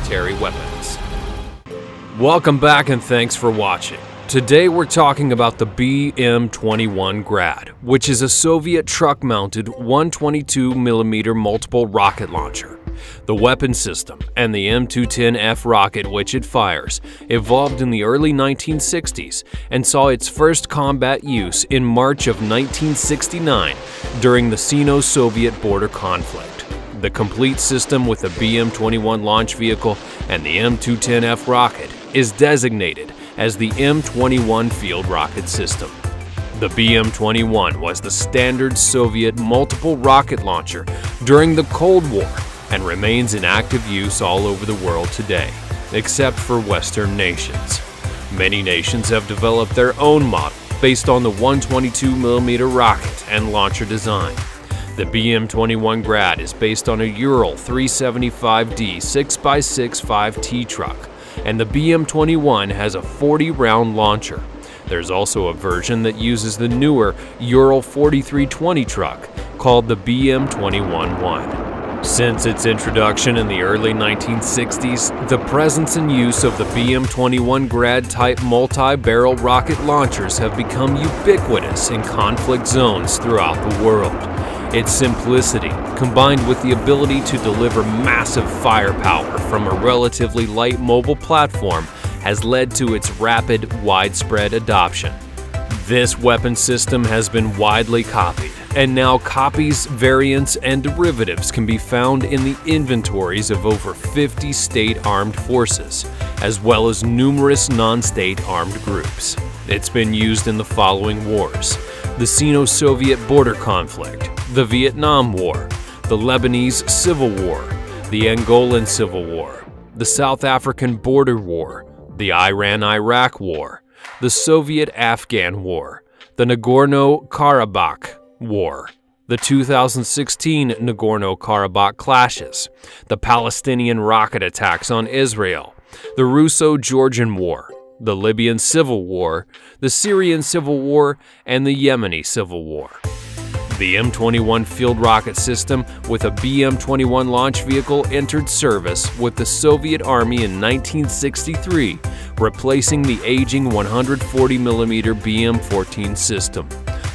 military weapons. Welcome back and thanks for watching. Today we're talking about the BM-21 Grad, which is a Soviet truck-mounted 122mm multiple rocket launcher. The weapon system and the M210F rocket which it fires evolved in the early 1960s and saw its first combat use in March of 1969 during the Sino-Soviet border conflict. The complete system with the BM-21 launch vehicle and the M210F rocket is designated as the M21 field rocket system. The BM-21 was the standard Soviet multiple rocket launcher during the Cold War and remains in active use all over the world today, except for Western nations. Many nations have developed their own model based on the 122mm rocket and launcher design. The BM-21 Grad is based on a Ural 375D 6x6 5T truck, and the BM-21 has a 40-round launcher. There's also a version that uses the newer Ural 4320 truck called the BM-21-1. Since its introduction in the early 1960s, the presence and use of the BM-21 Grad-type multi-barrel rocket launchers have become ubiquitous in conflict zones throughout the world. Its simplicity, combined with the ability to deliver massive firepower from a relatively light mobile platform, has led to its rapid, widespread adoption. This weapon system has been widely copied, and now copies, variants, and derivatives can be found in the inventories of over 50 state armed forces, as well as numerous non-state armed groups. It's been used in the following wars: the Sino-Soviet border conflict, the Vietnam War, the Lebanese Civil War, the Angolan Civil War, the South African Border War, the Iran-Iraq War, the Soviet-Afghan War, the Nagorno-Karabakh War, the 2016 Nagorno-Karabakh clashes, the Palestinian rocket attacks on Israel, the Russo-Georgian War, the Libyan Civil War, the Syrian Civil War, and the Yemeni Civil War. The M21 field rocket system with a BM-21 launch vehicle entered service with the Soviet Army in 1963, replacing the aging 140mm BM-14 system.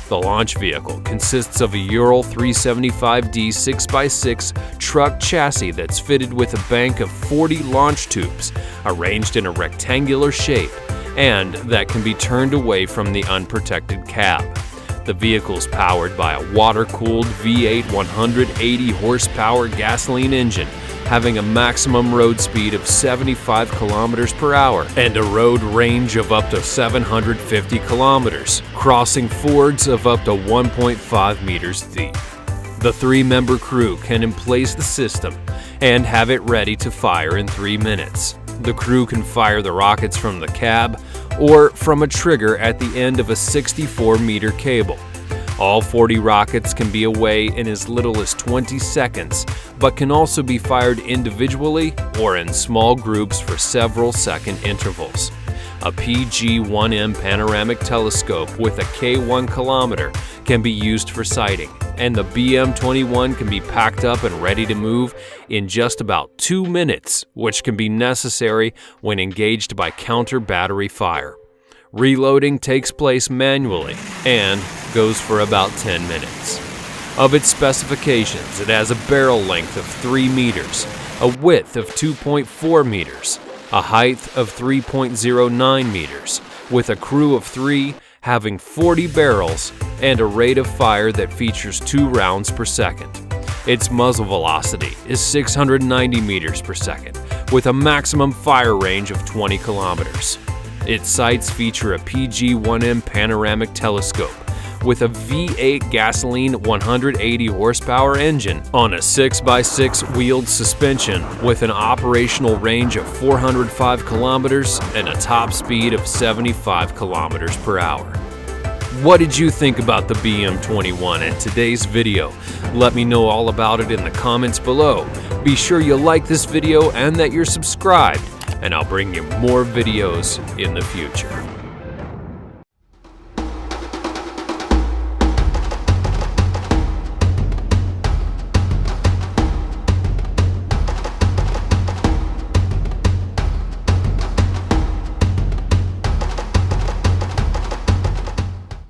The launch vehicle consists of a Ural 375D 6x6 truck chassis that's fitted with a bank of 40 launch tubes arranged in a rectangular shape and that can be turned away from the unprotected cab. The vehicle is powered by a water-cooled V8 180 horsepower gasoline engine having a maximum road speed of 75 kilometers per hour and a road range of up to 750 kilometers, crossing fords of up to 1.5 meters deep. The three-member crew can emplace the system and have it ready to fire in 3 minutes. The crew can fire the rockets from the cab or from a trigger at the end of a 64-meter cable. All 40 rockets can be away in as little as 20 seconds, but can also be fired individually or in small groups for several second intervals. A PG-1M panoramic telescope with a K1 kilometer can be used for sighting, and the BM-21 can be packed up and ready to move in just about 2 minutes, which can be necessary when engaged by counter-battery fire. Reloading takes place manually and goes for about 10 minutes. Of its specifications, it has a barrel length of 3 meters, a width of 2.4 meters, a height of 3.09 meters, with a crew of 3 having 40 barrels and a rate of fire that features 2 rounds per second. Its muzzle velocity is 690 meters per second, with a maximum fire range of 20 kilometers. Its sights feature a PG-1M panoramic telescope with a V8 gasoline 180 horsepower engine on a 6x6 wheeled suspension with an operational range of 405 kilometers and a top speed of 75 kilometers per hour. What did you think about the BM-21 in today's video? Let me know all about it in the comments below. Be sure you like this video and that you're subscribed, and I'll bring you more videos in the future.